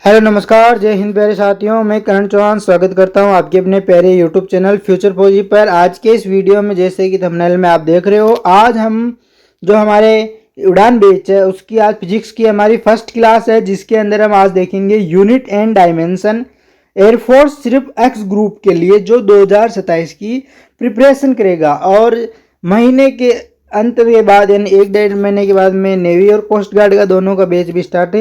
Hello नमस्कार, जय हिंद प्यारे साथियों। मैं करण चौहान स्वागत करता हूं आपके अपने प्यारे यूट्यूब चैनल फ्यूचर फौजी पर। आज के इस वीडियो में जैसे कि थंबनेल में आप देख रहे हो, आज हम जो हमारे उड़ान बैच है उसकी आज फिजिक्स की हमारी फर्स्ट क्लास है, जिसके अंदर हम आज देखेंगे यूनिट एंड डायमेंशन। एयरफोर्स सिर्फ एक्स ग्रुप के लिए जो 2027 की प्रिपरेशन करेगा और महीने के अंत के बाद यानी 1-1.5 महीने के बाद में नेवी और कोस्ट गार्ड का दोनों का बैच भी स्टार्ट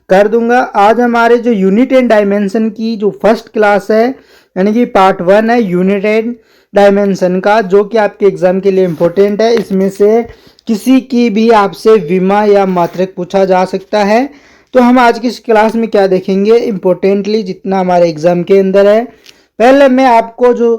कर दूंगा। आज हमारे जो यूनिट एंड डायमेंशन की जो फर्स्ट क्लास है यानी कि पार्ट 1 है यूनिट एंड डायमेंशन का, जो कि आपके एग्जाम के लिए इम्पोर्टेंट है। इसमें से किसी की भी आपसे विमा या मात्रक पूछा जा सकता है। तो हम आज की इस क्लास में क्या देखेंगे इम्पोर्टेंटली जितना हमारे एग्जाम के अंदर है। पहले मैं आपको जो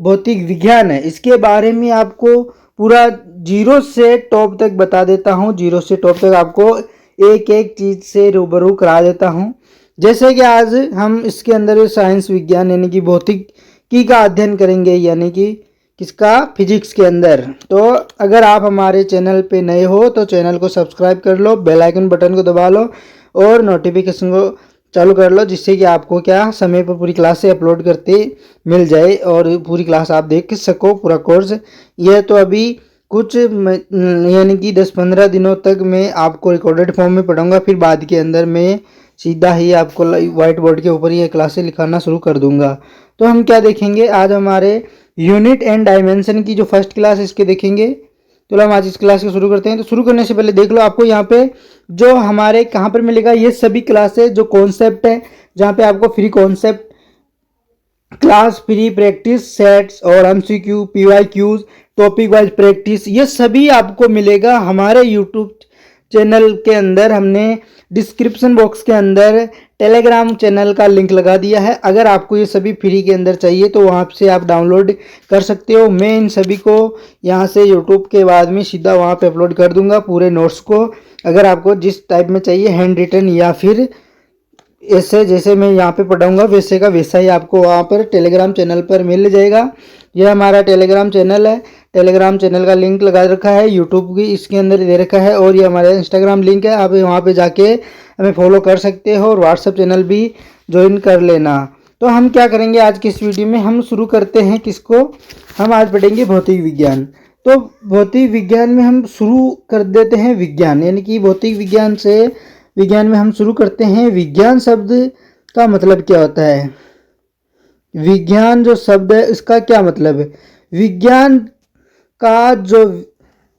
भौतिक विज्ञान है इसके बारे में आपको पूरा जीरो से टॉप तक बता देता हूँ। जीरो से टॉप तक आपको एक एक चीज से रूबरू करा देता हूँ। जैसे कि आज हम इसके अंदर साइंस विज्ञान यानी कि भौतिकी का अध्ययन करेंगे, यानी कि किसका, फिजिक्स के अंदर। तो अगर आप हमारे चैनल पे नए हो तो चैनल को सब्सक्राइब कर लो, बेल आइकन बटन को दबा लो और नोटिफिकेशन को चालू कर लो, जिससे कि आपको क्या समय पर पूरी क्लास से अपलोड करते मिल जाए और पूरी क्लास आप देख सको पूरा कोर्स। यह तो अभी कुछ यानी कि 10-15 दिनों तक मैं आपको रिकॉर्डेड फॉर्म में पढ़ाऊंगा, फिर बाद के अंदर मैं सीधा ही आपको व्हाइट बोर्ड के ऊपर ये क्लासें लिखाना शुरू कर दूंगा। तो हम क्या देखेंगे आज हमारे यूनिट एंड डायमेंशन की जो फर्स्ट क्लास है इसके देखेंगे। तो हम आज इस क्लास को शुरू करते हैं। तो शुरू करने से पहले देख लो आपको यहाँ पे जो हमारे कहाँ पर मिलेगा, ये सभी क्लासेस जो कॉन्सेप्ट है, जहाँ पे आपको free concept class, free practice sets और MCQ, PYQs, topic wise practice, ये सभी आपको मिलेगा हमारे यूट्यूब चैनल के अंदर। हमने डिस्क्रिप्शन बॉक्स के अंदर टेलीग्राम चैनल का लिंक लगा दिया है। अगर आपको ये सभी फ्री के अंदर चाहिए तो वहाँ से आप डाउनलोड कर सकते हो। मैं इन सभी को यहाँ से यूट्यूब के बाद में सीधा वहाँ पे अपलोड कर दूंगा पूरे नोट्स को। अगर आपको जिस टाइप में चाहिए, हैंड रिटन या फिर ऐसे जैसे मैं यहाँ पे पढ़ाऊंगा वैसे का वैसा ही आपको वहाँ पर टेलीग्राम चैनल पर मिल जाएगा। यह हमारा टेलीग्राम चैनल है। टेलीग्राम चैनल का लिंक लगा रखा है, यूट्यूब की इसके अंदर दे रखा है, और ये हमारा इंस्टाग्राम लिंक है। आप वहाँ पे जाके हमें फॉलो कर सकते हो और व्हाट्सएप चैनल भी ज्वाइन कर लेना। तो हम क्या करेंगे आज की इस वीडियो में, हम शुरू करते हैं किसको, हम आज पढ़ेंगे भौतिक विज्ञान। तो भौतिक विज्ञान में हम शुरू कर देते हैं विज्ञान, यानी कि भौतिक विज्ञान में हम शुरू करते हैं। विज्ञान शब्द का मतलब क्या होता है, विज्ञान जो शब्द है इसका क्या मतलब है। विज्ञान का जो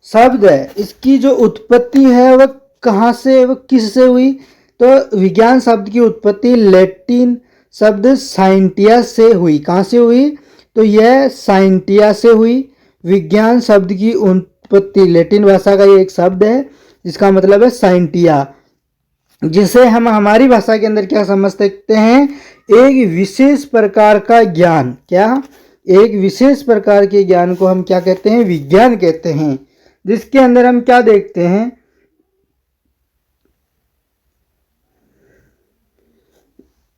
शब्द है इसकी जो उत्पत्ति है वह कहाँ से, वह किस से हुई। तो विज्ञान शब्द की उत्पत्ति लैटिन शब्द साइंटिया से हुई। कहाँ से हुई, तो यह साइंटिया से हुई। विज्ञान शब्द की उत्पत्ति लैटिन भाषा का ये एक शब्द है जिसका मतलब है साइंटिया, जिसे हम हमारी भाषा के अंदर क्या समझ सकते हैं, एक विशेष प्रकार का ज्ञान। क्या, एक विशेष प्रकार के ज्ञान को हम क्या कहते हैं, विज्ञान कहते हैं। जिसके अंदर हम क्या देखते हैं,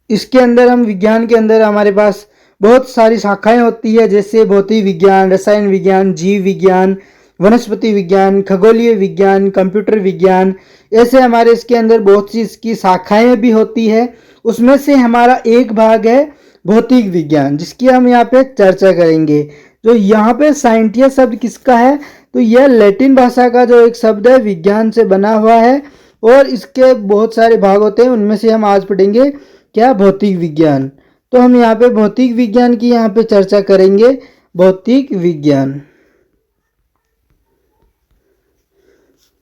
इसके अंदर हम विज्ञान के अंदर हमारे पास बहुत सारी शाखाएं होती है, जैसे भौतिक विज्ञान, रसायन विज्ञान, जीव विज्ञान, वनस्पति विज्ञान, खगोलीय विज्ञान, कंप्यूटर विज्ञान। ऐसे हमारे इसके अंदर बहुत सी इसकी शाखाएं भी होती है। उसमें से हमारा एक भाग है भौतिक विज्ञान, जिसकी हम यहाँ पे चर्चा करेंगे। जो यहाँ पे साइंटिया शब्द किसका है, तो यह लैटिन भाषा का जो एक शब्द है, विज्ञान से बना हुआ है और इसके बहुत सारे भाग होते हैं। उनमें से हम आज पढ़ेंगे क्या, भौतिक विज्ञान। तो हम यहाँ पे भौतिक विज्ञान की यहाँ पे चर्चा करेंगे। भौतिक विज्ञान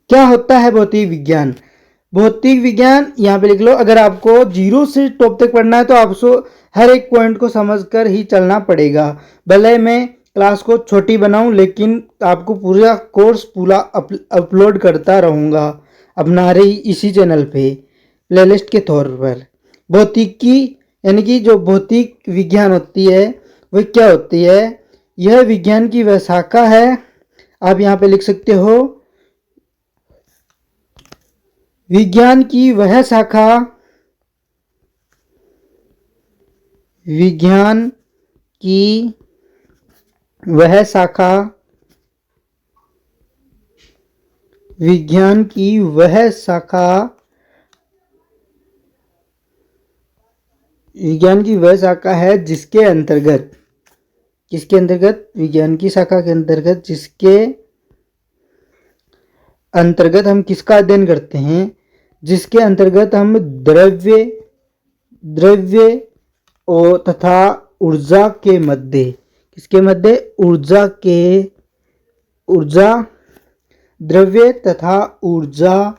क्या होता है, भौतिक विज्ञान। भौतिक विज्ञान यहाँ पे लिख लो। अगर आपको जीरो से टॉप तक पढ़ना है तो आपको हर एक पॉइंट को समझकर ही चलना पड़ेगा। भले मैं क्लास को छोटी बनाऊं लेकिन आपको पूरा कोर्स पूरा अपलोड करता रहूँगा अपना रही इसी चैनल पे प्लेलिस्ट के तौर पर। भौतिकी यानी कि जो भौतिक विज्ञान होती है वह क्या होती है, यह विज्ञान की वह शाखा है। आप यहाँ पे लिख सकते हो, विज्ञान की वह शाखा, विज्ञान की वह शाखा, विज्ञान की वह शाखा विज्ञान की वह शाखा है जिसके अंतर्गत, किसके अंतर्गत, विज्ञान की शाखा के अंतर्गत, जिसके अंतर्गत हम किसका अध्ययन करते हैं, जिसके अंतर्गत हम द्रव्य द्रव्य और तथा ऊर्जा के मध्य, किसके मध्य, ऊर्जा द्रव्य तथा ऊर्जा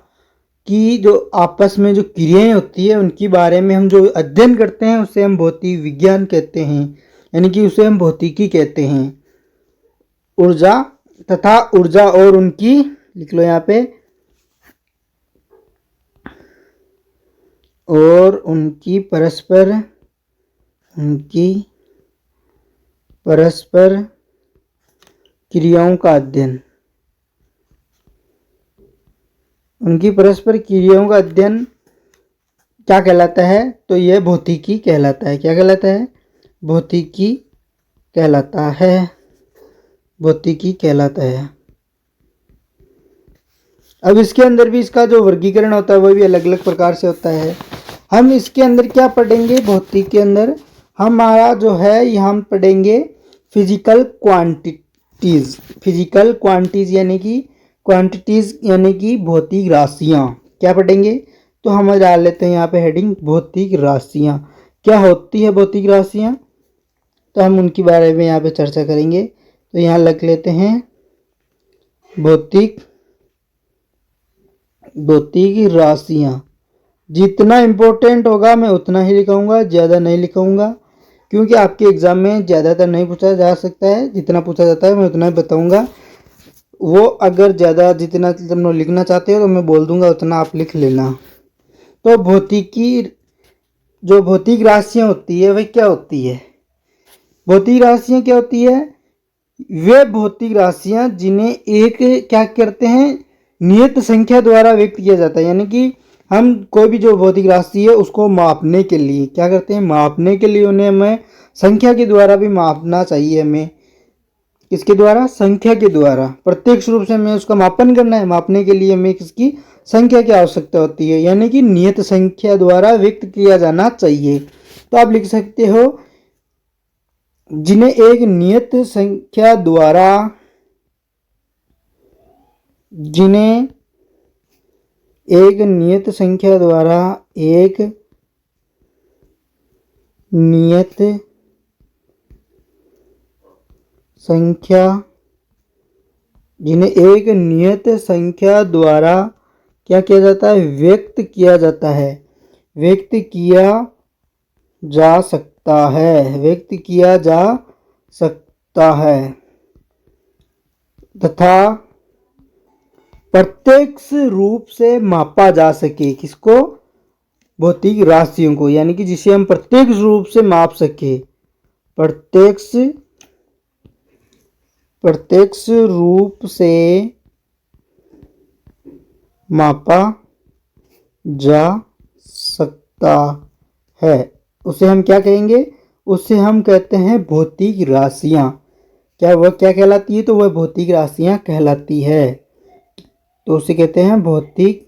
की जो आपस में जो क्रियाएं होती है उनके बारे में हम जो अध्ययन करते हैं उसे हम भौतिक विज्ञान कहते हैं, यानी कि उसे हम भौतिकी कहते हैं। ऊर्जा तथा ऊर्जा और उनकी, लिख लो यहाँ पे, और उनकी परस्पर क्रियाओं का अध्ययन, उनकी परस्पर क्रियाओं का अध्ययन क्या कहलाता है, तो यह भौतिकी कहलाता है। क्या कहलाता है, भौतिकी कहलाता है, भौतिकी कहलाता है। अब इसके अंदर भी इसका जो वर्गीकरण होता है वो भी अलग अलग प्रकार से होता है। हम इसके अंदर क्या पढ़ेंगे, भौतिक के अंदर हमारा जो है यहाँ हम पढ़ेंगे फिजिकल क्वांटिटीज, फिजिकल क्वांटिटीज यानी कि भौतिक राशियाँ। क्या पढ़ेंगे, तो हम डाल लेते हैं यहाँ पे हेडिंग भौतिक राशियाँ। क्या होती है भौतिक राशियाँ, तो हम उनके बारे में यहाँ पे चर्चा करेंगे। तो यहाँ लिख लेते हैं भौतिक राशियाँ। जितना इम्पोर्टेंट होगा मैं उतना ही लिखाऊंगा, ज़्यादा नहीं लिखाऊंगा, क्योंकि आपके एग्ज़ाम में ज़्यादातर नहीं पूछा जा सकता है। जितना पूछा जाता है मैं उतना ही बताऊंगा। वो अगर ज़्यादा जितना तुम लोग लिखना चाहते हो तो मैं बोल दूंगा उतना आप लिख लेना। तो जो भौतिक राशियाँ होती है वह क्या होती है, भौतिक राशियाँ क्या होती है, वे भौतिक राशियाँ जिन्हें एक क्या करते हैं, नियत संख्या द्वारा व्यक्त किया जाता है। यानी कि हम कोई भी जो भौतिक राशि है उसको मापने के लिए क्या करते हैं, मापने के लिए उन्हें हमें संख्या के द्वारा भी मापना चाहिए। हमें किसके द्वारा, संख्या के द्वारा। प्रत्यक्ष रूप से हमें उसका मापन करना है, मापने के लिए हमें किसकी संख्या की आवश्यकता होती है, यानी कि नियत संख्या द्वारा व्यक्त किया जाना चाहिए। तो आप लिख सकते हो जिन्हें एक नियत संख्या द्वारा, जिन्हें एक नियत संख्या द्वारा, एक नियत संख्या, जिन्हें एक नियत संख्या द्वारा क्या किया जाता है, व्यक्त किया जाता है, व्यक्त किया जा सकता है, व्यक्त किया जा सकता है, तथा प्रत्यक्ष रूप से मापा जा सके। किसको, भौतिक राशियों को, यानी कि जिसे हम प्रत्यक्ष रूप से माप सके, प्रत्यक्ष रूप से मापा जा सकता है, उसे हम क्या कहेंगे, उसे हम कहते हैं भौतिक राशियाँ। क्या वह क्या कहलाती है, तो वह भौतिक राशियाँ कहलाती है। तो उसे कहते हैं भौतिक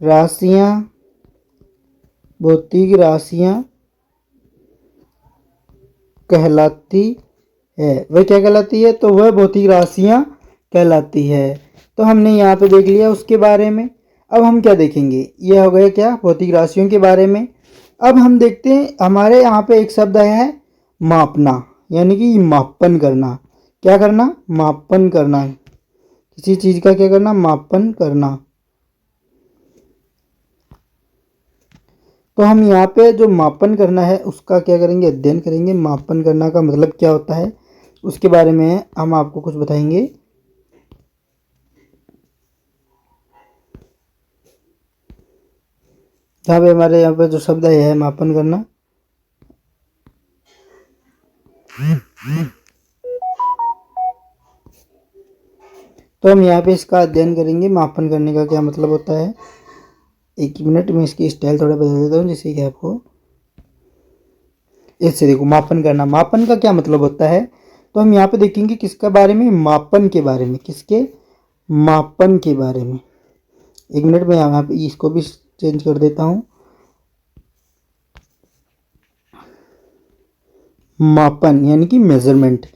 राशियाँ, भौतिक राशियाँ कहलाती है। वह क्या कहलाती है, तो वह भौतिक राशियाँ कहलाती है। तो हमने यहाँ पे देख लिया उसके बारे में। अब हम क्या देखेंगे, यह हो गया क्या, भौतिक राशियों के बारे में। अब हम देखते हैं हमारे यहाँ पे एक शब्द आया है मापना, यानी कि मापन करना। क्या करना, मापन करना, किसी चीज़ का क्या करना, मापन करना। तो हम यहाँ पे जो मापन करना है उसका क्या करेंगे, अध्ययन करेंगे। मापन करना का मतलब क्या होता है उसके बारे में हम आपको कुछ बताएंगे। यहाँ पे हमारे यहाँ पे जो शब्द है मापन करना, तो हम यहाँ पे इसका अध्ययन करेंगे। मापन करने का क्या मतलब होता है, एक मिनट में इसकी स्टाइल थोड़ा बदल देता हूँ जिससे कि आपको ऐसे देखो मापन करना, मापन का क्या मतलब होता है, तो हम यहाँ पे देखेंगे किसके बारे में, मापन के बारे में। किसके, मापन के बारे में। एक मिनट में यहाँ पे इसको भी चेंज कर देता हूँ। मापन यानी कि मेजरमेंट।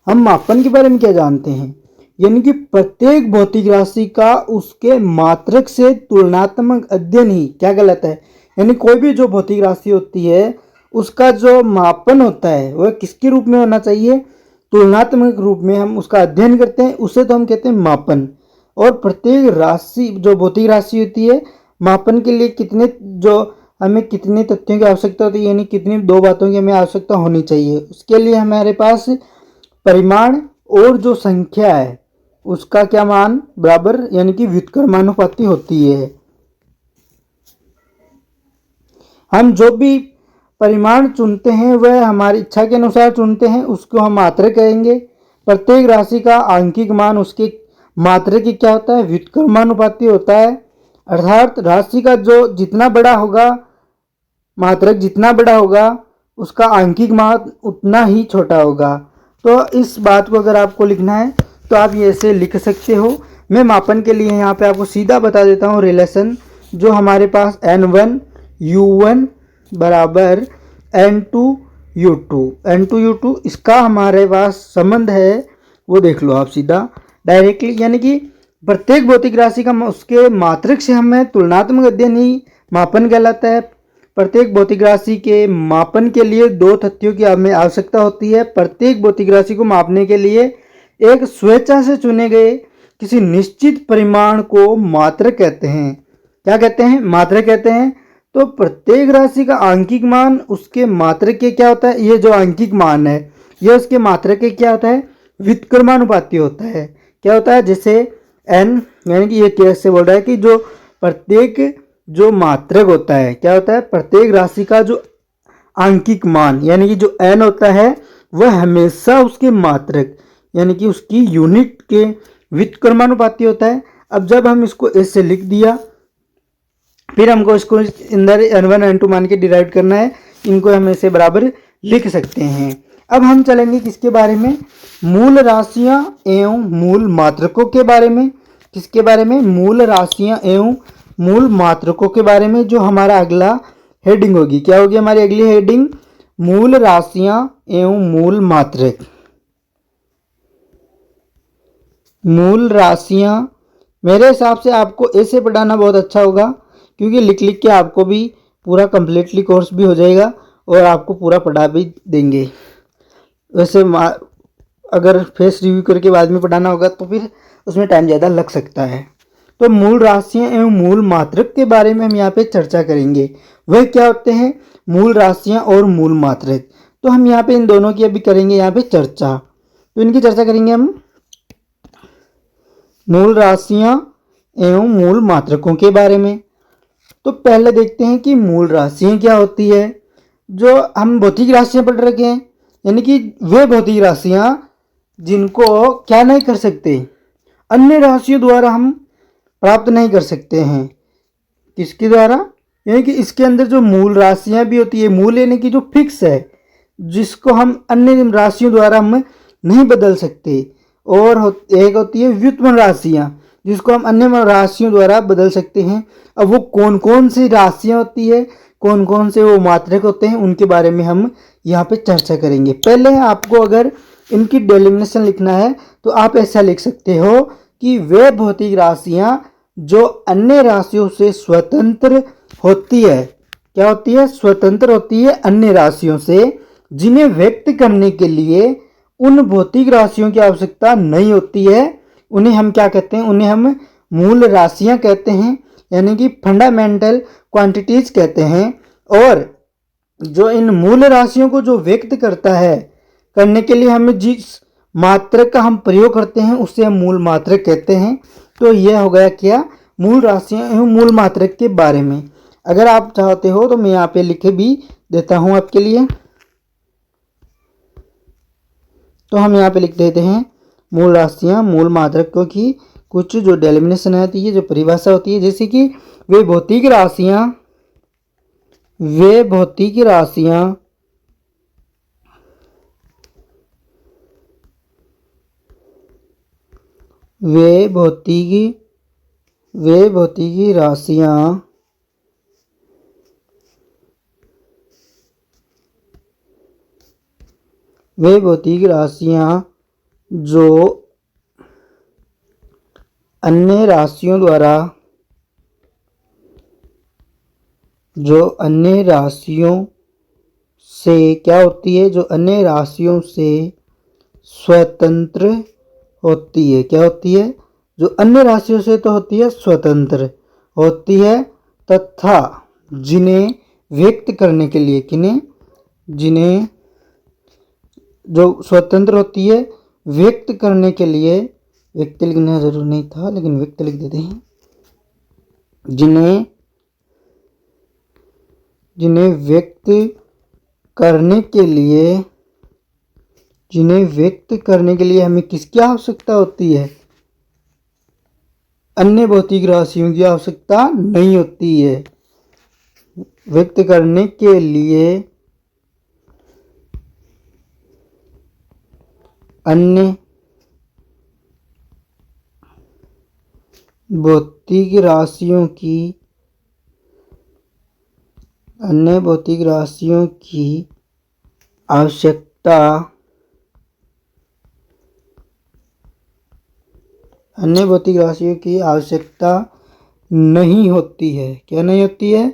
हम मापन के बारे में क्या जानते हैं, यानी कि प्रत्येक भौतिक राशि का उसके मात्रक से तुलनात्मक अध्ययन ही, क्या गलत है, यानी कोई भी जो भौतिक राशि होती है उसका जो मापन होता है वह किसके रूप में होना चाहिए, तुलनात्मक रूप में हम उसका अध्ययन करते हैं, उसे तो हम कहते हैं मापन। और प्रत्येक राशि जो भौतिक राशि होती है, मापन के लिए कितने जो हमें कितने तथ्यों की आवश्यकता होती है, यानी कितनी दो बातों की हमें आवश्यकता होनी चाहिए। उसके लिए हमारे पास परिमाण और जो संख्या है उसका क्या मान बराबर, यानी कि व्युत्क्रमानुपाती होती है। हम जो भी परिमाण चुनते हैं वह हमारी इच्छा के अनुसार चुनते हैं, उसको हम मात्रक कहेंगे। प्रत्येक राशि का आंकिक मान उसके मात्रक की क्या होता है, व्युत्क्रमानुपाती होता है। अर्थात राशि का जो जितना बड़ा होगा, मात्रक जितना बड़ा होगा, उसका आंकिक मान उतना ही छोटा होगा। तो इस बात को अगर आपको लिखना है तो आप ये ऐसे लिख सकते हो। मैं मापन के लिए यहाँ पे आपको सीधा बता देता हूँ रिलेशन, जो हमारे पास N1 U1 बराबर N2 U2, N2 U2 इसका हमारे पास संबंध है, वो देख लो आप सीधा डायरेक्टली। यानी कि प्रत्येक भौतिक राशि का उसके मात्रक से हमें तुलनात्मक अध्ययन ही मापन कहलाता है। प्रत्येक भौतिक राशि के मापन के लिए दो तथ्यों की हमें आवश्यकता होती है। प्रत्येक भौतिक राशि को मापने के लिए एक स्वेच्छा से चुने गए किसी निश्चित परिमाण को मात्रक कहते हैं। क्या कहते हैं, मात्रक कहते हैं। तो प्रत्येक राशि का आंकिक मान उसके मात्रक के क्या होता है, ये जो आंकिक मान है ये उसके मात्रक के क्या होता है, व्युत्क्रमानुपाती होता है। क्या होता है, जैसे n, यानी कि ये कैसे बोल रहा है कि जो प्रत्येक जो मात्रक होता है, क्या होता है, प्रत्येक राशि का जो आंकिक मान यानी कि जो n होता है वह हमेशा उसके मात्रक यानी कि उसकी यूनिट के व्युत्क्रमानुपाती होता है। अब जब हम इसको ऐसे लिख दिया, फिर हमको इसको अंदर N1 N2 मान के डिराइव करना है, इनको हम ऐसे बराबर लिख सकते हैं। अब हम चलेंगे किसके बारे में, मूल राशियां एवं मूल मात्रकों के बारे में। किसके बारे में, मूल राशियां एवं मूल मात्रकों के बारे में, जो हमारा अगला हेडिंग होगी। क्या होगी हमारी अगली हेडिंग, मूल राशियां एवं मूल मात्रक। मूल राशियां मेरे हिसाब से आपको ऐसे पढ़ाना बहुत अच्छा होगा, क्योंकि लिख लिख के आपको भी पूरा कंप्लीटली कोर्स भी हो जाएगा और आपको पूरा पढ़ा भी देंगे। वैसे अगर फेस रिव्यू करके बाद में पढ़ाना होगा तो फिर उसमें टाइम ज़्यादा लग सकता है। तो मूल राशियां एवं मूल मात्रक के बारे में हम यहाँ पे चर्चा करेंगे। वह क्या होते हैं, मूल राशियां और मूल मात्रक। तो हम यहाँ पे इन दोनों की अभी करेंगे यहाँ पे चर्चा। तो इनकी चर्चा करेंगे हम, मूल राशियां एवं मूल मात्रकों के बारे में। तो पहले देखते हैं कि मूल राशियां क्या होती है। जो हम भौतिक राशियां पढ़ रखे हैं, यानी कि वे भौतिक राशियां जिनको क्या नहीं कर सकते, अन्य राशियों द्वारा हम प्राप्त नहीं कर सकते हैं। किसके द्वारा, यानी कि इसके अंदर जो मूल राशियां भी होती है, मूल यानी कि जो फिक्स है, जिसको हम अन्य राशियों द्वारा हम नहीं बदल सकते। और एक होती है व्युत्पन्न राशियां, जिसको हम अन्य राशियों द्वारा बदल सकते हैं। अब वो कौन कौन सी राशियां होती है, कौन कौन से वो मात्रक होते हैं, उनके बारे में हम यहाँ पे चर्चा करेंगे। पहले आपको अगर इनकी डेलिमिनेशन लिखना है तो आप ऐसा लिख सकते हो कि वे भौतिक राशियां जो अन्य राशियों से स्वतंत्र होती है। क्या होती है, स्वतंत्र होती है अन्य राशियों से, जिन्हें व्यक्त करने के लिए उन भौतिक राशियों की आवश्यकता नहीं होती है। उन्हें हम क्या कहते हैं, उन्हें हम मूल राशियां कहते हैं, यानी कि फंडामेंटल क्वांटिटीज कहते हैं। और जो इन मूल राशियों को जो व्यक्त करता है, करने के लिए हमें जिस मात्रक का हम प्रयोग करते हैं उसे हम मूल मात्रक कहते हैं। तो यह हो गया क्या, मूल राशियां एवं मूल मात्रक के बारे में। अगर आप चाहते हो तो मैं यहाँ पे लिखे भी देता हूँ आपके लिए। तो हम यहाँ पे लिख देते हैं मूल राशियां मूल मात्रकों की कुछ जो डेलिमिनेशन आती है, जो परिभाषा होती है, जैसे कि वे भौतिक राशियां वे भौतिकी राशियां जो अन्य राशियों से क्या होती है, जो अन्य राशियों से स्वतंत्र होती है। क्या होती है? जो अन्य राशियों से तो होती है स्वतंत्र होती है, तथा जिन्हें व्यक्त करने के लिए जिन्हें जो स्वतंत्र होती है व्यक्त करने के लिए, व्यक्त लिखना जरूर नहीं था लेकिन व्यक्त लिख देते हैं, जिन्हें व्यक्त करने के लिए हमें किसकी आवश्यकता होती है? अन्य भौतिक राशियों की आवश्यकता नहीं होती है। व्यक्त करने के लिए अन्य भौतिक राशियों की आवश्यकता नहीं होती है। क्या नहीं होती है?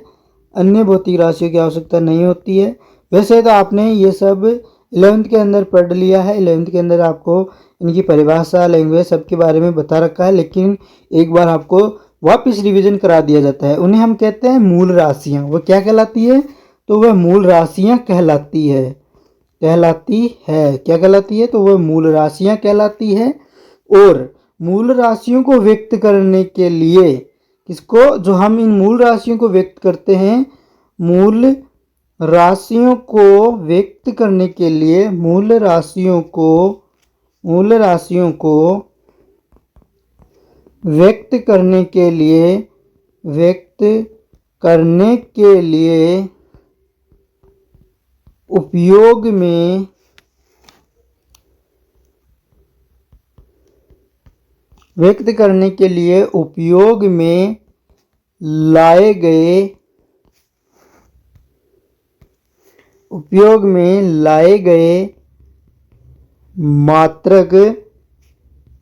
अन्य भौतिक राशियों की आवश्यकता नहीं होती है। वैसे तो आपने ये सब 11th के अंदर पढ़ लिया है। 11th के अंदर आपको इनकी परिभाषा, लैंग्वेज सबके बारे में बता रखा है, लेकिन एक बार आपको वापस रिवीजन करा दिया जाता है। उन्हें हम कहते हैं मूल राशियाँ। वो क्या कहलाती है? तो वह मूल राशियाँ कहलाती है। क्या कहलाती है? तो वह मूल राशियाँ कहलाती है। और मूल राशियों को व्यक्त करने के लिए जो हम इन मूल राशियों को व्यक्त करते हैं, मूल राशियों को व्यक्त करने के लिए मूल राशियों को व्यक्त करने के लिए उपयोग में लाए गए मात्रक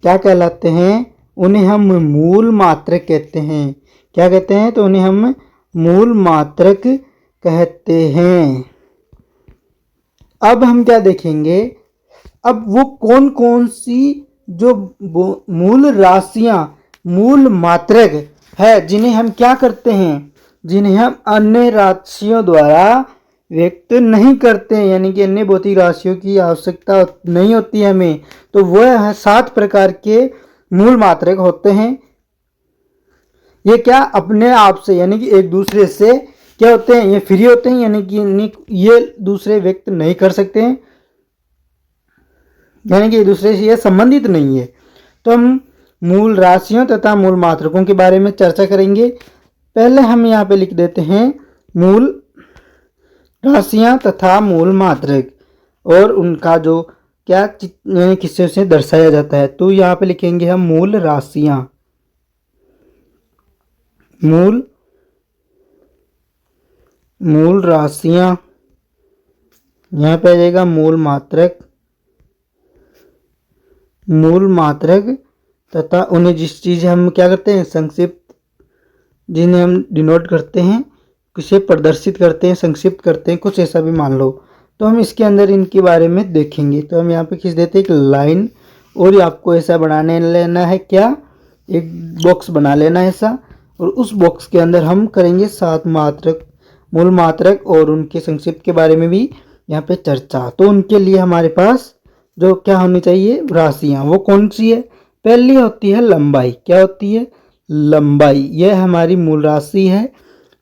क्या कहलाते हैं? उन्हें हम मूल मात्रक कहते हैं। क्या कहते हैं? तो उन्हें हम मूल मात्रक कहते हैं। अब हम क्या देखेंगे? अब वो कौन कौन सी जो मूल राशियां, मूल मात्रक है, जिन्हें हम क्या करते हैं, जिन्हें हम अन्य राशियों द्वारा व्यक्त नहीं करते हैं, यानी कि अन्य भौतिक राशियों की आवश्यकता नहीं होती है हमें। तो वह 7 प्रकार के मूल मात्रक होते हैं। ये क्या अपने आप से, यानी कि एक दूसरे से क्या होते हैं? ये फ्री होते हैं, यानी कि ये दूसरे व्यक्त नहीं कर सकते हैं, यानी कि एक दूसरे से ये संबंधित नहीं है। तो हम मूल राशियों तथा मूल मात्रकों के बारे में चर्चा करेंगे। पहले हम यहाँ पे लिख देते हैं मूल राशियां तथा मूल मात्रक, और उनका जो क्या किससे से दर्शाया जाता है। तो यहाँ पे लिखेंगे हम मूल राशियां, मूल राशियां। यहाँ पे आ जाएगा मूल मात्रक तथा उन्हें जिस चीज़ हम क्या करते हैं, संक्षिप्त, जिन्हें हम डिनोट करते हैं, किसे प्रदर्शित करते हैं, संक्षिप्त करते हैं, कुछ ऐसा भी मान लो। तो हम इसके अंदर इनके बारे में देखेंगे। तो हम यहाँ पे खींच देते हैं एक लाइन, और आपको ऐसा बनाने लेना है, क्या, एक बॉक्स बना लेना है ऐसा, और उस बॉक्स के अंदर हम करेंगे 7 मात्रक, मूल मात्रक, और उनके संक्षिप्त के बारे में भी यहाँ पे चर्चा। तो उनके लिए हमारे पास जो क्या होनी चाहिए, राशियाँ, वो कौन सी है? पहली होती है लंबाई। क्या होती है? लंबाई। यह हमारी मूल राशि है।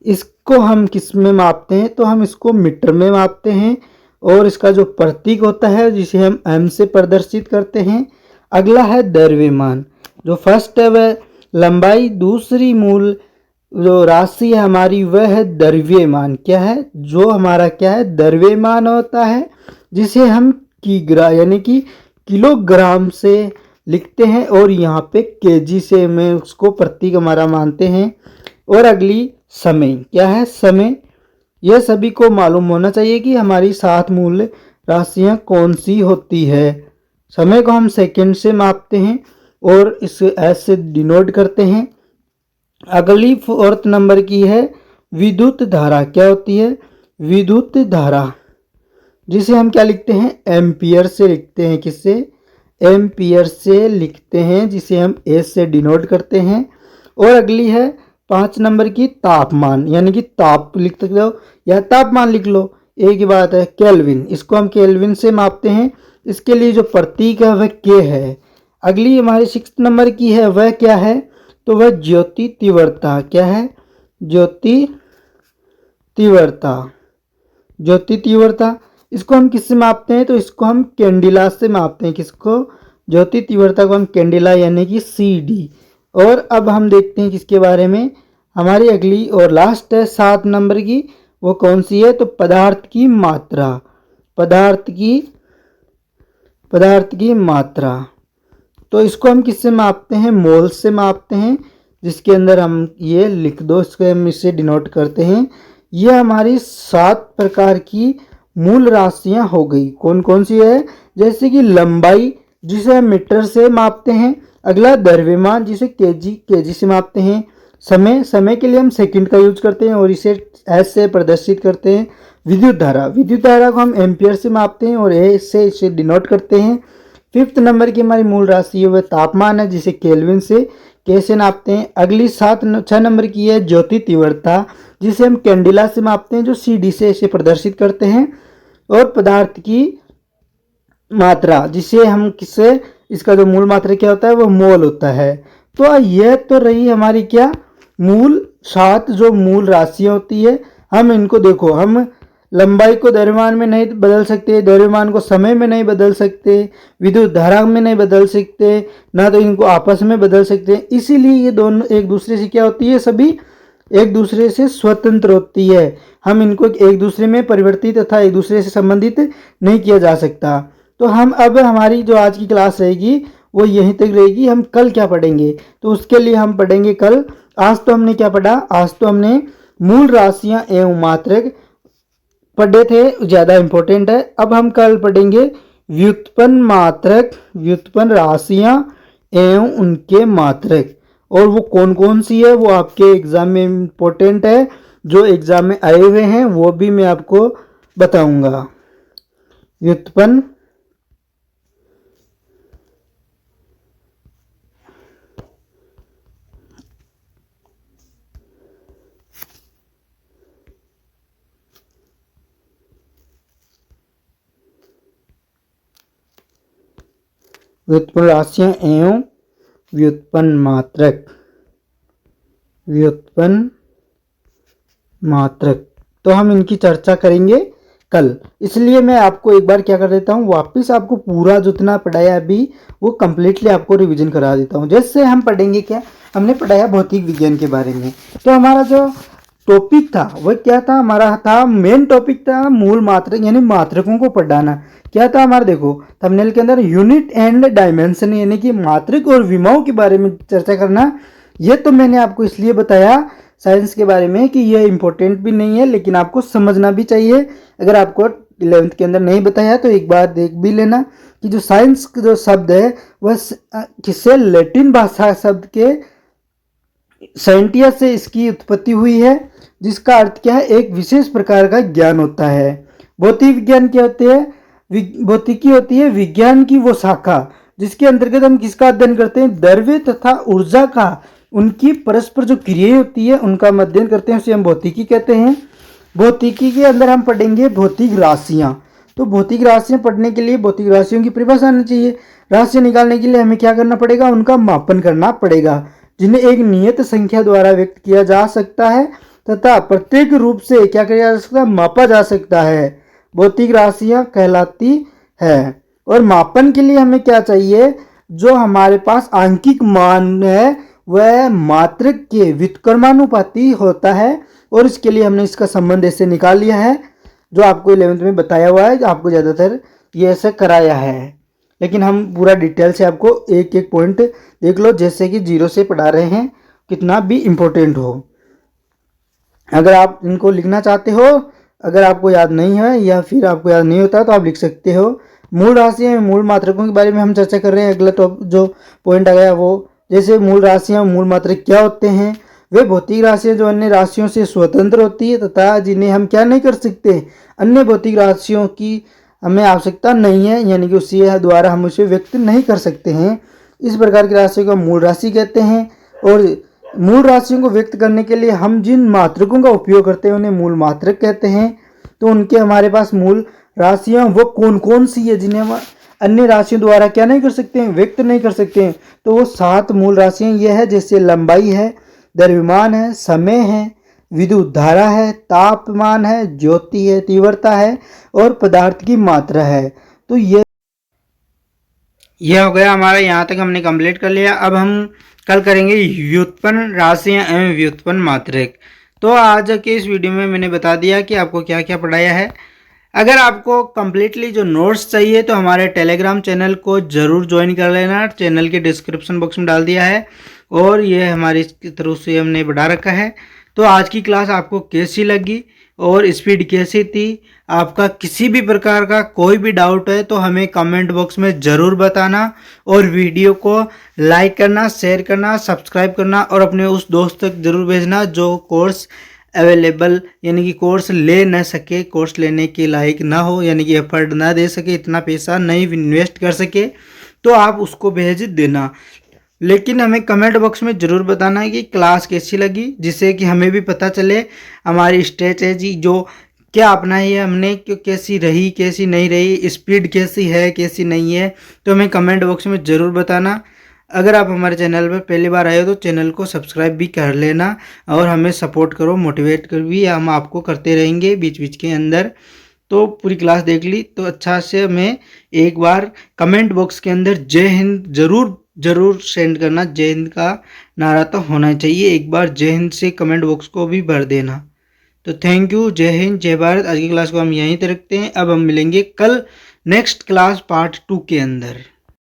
इसको हम किस में मापते हैं? तो हम इसको मीटर में मापते हैं, और इसका जो प्रतीक होता है जिसे हम m से प्रदर्शित करते हैं। अगला है द्रव्यमान। जो फर्स्ट है वह लंबाई, दूसरी मूल जो राशि है हमारी वह है द्रव्यमान। क्या है? जो हमारा क्या है, द्रव्यमान होता है, जिसे हम यानी कि किलोग्राम से लिखते हैं और यहाँ पे केजी से में उसको प्रतीक हमारा मानते हैं। और अगली समय, क्या है समय, यह सभी को मालूम होना चाहिए कि हमारी 7 मूल राशियाँ कौन सी होती है। समय को हम सेकंड से मापते हैं और इसे एस से डिनोट करते हैं। अगली 4th नंबर की है विद्युत धारा। क्या होती है विद्युत धारा, जिसे हम क्या लिखते हैं एम्पियर से लिखते हैं। किससे, एम्पियर से लिखते हैं, जिसे हम एस से डिनोट करते हैं। और अगली है 5 नंबर की तापमान, यानी कि ताप लिख सकते हो या तापमान लिख लो, एक ही बात है। केल्विन, इसको हम केल्विन से मापते हैं। इसके लिए जो प्रतीक है वह के है। अगली हमारी 6 नंबर की है, वह क्या है, तो वह ज्योति तीव्रता। क्या है, ज्योति तीव्रता। ज्योति तीव्रता, इसको हम किससे मापते हैं, तो इसको हम कैंडिला से मापते हैं। किसको, ज्योति तीव्रता को हम कैंडिला यानी कि CD। और अब हम देखते हैं किसके बारे में, हमारी अगली और लास्ट है 7 नंबर की, वो कौन सी है, तो पदार्थ की मात्रा। पदार्थ की मात्रा, तो इसको हम किससे मापते हैं, मोल से मापते हैं, जिसके अंदर हम ये लिख दो, इसको हम इससे डिनोट करते हैं। ये हमारी 7 प्रकार की मूल राशियां हो गई। कौन कौन सी है, जैसे कि लंबाई, जिसे हम मीटर से मापते हैं। अगला द्रव्यमान, जिसे केजी से मापते हैं। समय के लिए हम सेकंड का यूज करते हैं और इसे एस से प्रदर्शित करते हैं। विद्युत धारा को हम एम्पियर से मापते हैं और ए से इसे डिनोट करते हैं। 5th नंबर की हमारी मूल राशि है वह तापमान है, जिसे केल्विन से कैसे नापते हैं। अगली 6 नंबर की है ज्योति तीव्रता, जिसे हम कैंडिला से मापते हैं, जो CD से इसे प्रदर्शित करते हैं। और पदार्थ की मात्रा, जिसे हम किससे, इसका जो मूल मात्रा क्या होता है वो मोल होता है। तो यह तो रही हमारी क्या मूल 7 जो मूल राशियां होती है। हम इनको देखो, हम लंबाई को द्रव्यमान में नहीं बदल सकते, द्रव्यमान को समय में नहीं बदल सकते, विद्युत धारा में नहीं बदल सकते, ना तो इनको आपस में बदल सकते हैं। इसीलिए ये दोनों एक दूसरे से क्या होती है, सभी एक दूसरे से स्वतंत्र होती है। हम इनको एक दूसरे में परिवर्तित तथा एक दूसरे से संबंधित नहीं किया जा सकता। तो हम अब हमारी जो आज की क्लास रहेगी वो यहीं तक रहेगी। हम कल क्या पढ़ेंगे, तो उसके लिए हम पढ़ेंगे कल। आज तो हमने क्या पढ़ा, आज तो हमने मूल राशियां एवं मात्रक पढ़े थे, ज़्यादा इंपॉर्टेंट है। अब हम कल पढ़ेंगे व्युत्पन्न मात्रक, व्युत्पन्न राशियां एवं उनके मात्रक, और वो कौन कौन सी है वो आपके एग्जाम में इम्पोर्टेंट है। जो एग्जाम में आए हुए हैं वो भी मैं आपको बताऊंगा। व्युत्पन्न व्युत्पन्न राशियां एवं व्युत्पन्न मात्रक, व्युत्पन्न मात्रक, तो हम इनकी चर्चा करेंगे कल। इसलिए मैं आपको एक बार क्या कर देता हूँ, वापस आपको पूरा जितना पढ़ाया अभी वो कम्प्लीटली आपको रिवीजन करा देता हूँ। जैसे हम पढ़ेंगे क्या, हमने पढ़ाया भौतिक विज्ञान के बारे में, तो हमारा जो टॉपिक था वह क्या था, हमारा था मेन टॉपिक था मूल मात्रक, यानी मात्रकों को पढ़ाना। क्या था हमारा, देखो थंबनेल के अंदर यूनिट एंड डायमेंशन, यानी कि मात्रक और विमाओं के बारे में चर्चा करना। ये तो मैंने आपको इसलिए बताया साइंस के बारे में कि यह इंपॉर्टेंट भी नहीं है, लेकिन आपको समझना भी चाहिए। अगर आपको 11th के अंदर नहीं बताया तो एक बार देख भी लेना कि जो साइंस जो शब्द है वह किससे, लैटिन भाषा शब्द के साइंटिया से इसकी उत्पत्ति हुई है, जिसका अर्थ क्या है, एक विशेष प्रकार का ज्ञान होता है। भौतिक विज्ञान क्या होते हैं, भौतिकी होती है विज्ञान की वो शाखा जिसके अंतर्गत हम किसका अध्ययन करते हैं, द्रव्य तथा ऊर्जा का, उनकी परस्पर जो क्रियाएं होती है उनका अध्ययन करते हैं, उसे हम भौतिकी कहते हैं। भौतिकी के अंदर हम पढ़ेंगे भौतिक राशियां। तो भौतिक राशियां पढ़ने के लिए भौतिक राशियों की परिभाषा आनी चाहिए। राशियां निकालने के लिए हमें क्या करना पड़ेगा, उनका मापन करना पड़ेगा, जिन्हें एक नियत संख्या द्वारा व्यक्त किया जा सकता है तथा प्रत्येक रूप से क्या किया जा सकता है, मापा जा सकता है, भौतिक राशियां कहलाती है। और मापन के लिए हमें क्या चाहिए, जो हमारे पास आंकिक मान है वह मात्रक के व्युत्क्रमानुपाती होता है, और इसके लिए हमने इसका संबंध ऐसे निकाल लिया है, जो आपको 11th में बताया हुआ है, जो आपको ज़्यादातर ये ऐसे कराया है। लेकिन हम पूरा डिटेल से आपको एक एक पॉइंट देख लो, जैसे कि जीरो से पढ़ा रहे हैं, कितना भी इम्पोर्टेंट हो। अगर आप इनको लिखना चाहते हो, अगर आपको याद नहीं है या फिर आपको याद नहीं होता तो आप लिख सकते हो। मूल राशियाँ, मूल मात्रकों के बारे में हम चर्चा कर रहे हैं। अगला जो पॉइंट आ गया वो, जैसे मूल राशियाँ, मूल मात्रक क्या होते हैं। वे भौतिक राशियाँ जो अन्य राशियों से स्वतंत्र होती है तथा जिन्हें हम क्या नहीं कर सकते, अन्य भौतिक राशियों की हमें आवश्यकता नहीं है, यानी कि उसी द्वारा हम उसे व्यक्त नहीं कर सकते हैं। इस प्रकार की राशियों को मूल राशि कहते हैं। और मूल राशियों को व्यक्त करने के लिए हम जिन मात्रकों का उपयोग करते हैं उन्हें मूल मात्रक कहते हैं। तो उनके हमारे पास मूल राशियाँ वो कौन कौन सी है जिन्हें हम अन्य राशियों द्वारा क्या नहीं कर सकते हैं, व्यक्त नहीं कर सकते हैं। तो वो 7 मूल राशियाँ ये है, जैसे लंबाई है, द्रव्यमान है, समय है, विद्युत धारा है, तापमान है, ज्योति है, तीव्रता है और पदार्थ की मात्रा है। तो यह हो गया हमारा, यहाँ तक हमने कंप्लीट कर लिया। अब हम कल करेंगे व्युत्पन्न राशियाँ एवं व्युत्पन्न मात्रक। तो आज के इस वीडियो में मैंने बता दिया कि आपको क्या क्या पढ़ाया है। अगर आपको कम्प्लीटली जो नोट्स चाहिए तो हमारे टेलीग्राम चैनल को ज़रूर ज्वाइन कर लेना, चैनल के डिस्क्रिप्शन बॉक्स में डाल दिया है और ये हमारी तरफ से हमने बढ़ा रखा है। तो आज की क्लास आपको कैसी लगी और स्पीड कैसी थी, आपका किसी भी प्रकार का कोई भी डाउट है तो हमें कमेंट बॉक्स में ज़रूर बताना और वीडियो को लाइक करना, शेयर करना, सब्सक्राइब करना और अपने उस दोस्त तक ज़रूर भेजना जो कोर्स अवेलेबल यानी कि कोर्स ले न सके, कोर्स लेने के लायक ना हो, यानी कि एफर्ट ना दे सके, इतना पैसा नहीं इन्वेस्ट कर सके, तो आप उसको भेज देना। लेकिन हमें कमेंट बॉक्स में ज़रूर बताना है कि क्लास कैसी लगी, जिससे कि हमें भी पता चले हमारी स्ट्रेटेजी जो क्या अपनाई है हमने, क्यों कैसी रही कैसी नहीं रही, स्पीड कैसी है कैसी नहीं है। तो हमें कमेंट बॉक्स में ज़रूर बताना। अगर आप हमारे चैनल पर पहली बार आए हो तो चैनल को सब्सक्राइब भी कर लेना और हमें सपोर्ट करो, मोटिवेट कर भी हम आपको करते रहेंगे बीच बीच के अंदर। तो पूरी क्लास देख ली तो अच्छा से हमें एक बार कमेंट बॉक्स के अंदर जय हिंद ज़रूर सेंड करना। जय हिंद का नारा तो होना चाहिए, एक बार जय हिंद से कमेंट बॉक्स को भी भर देना। तो थैंक यू, जय हिंद, जय भारत। आज की क्लास को हम यहीं तक रखते हैं। अब हम मिलेंगे कल नेक्स्ट क्लास पार्ट 2 के अंदर।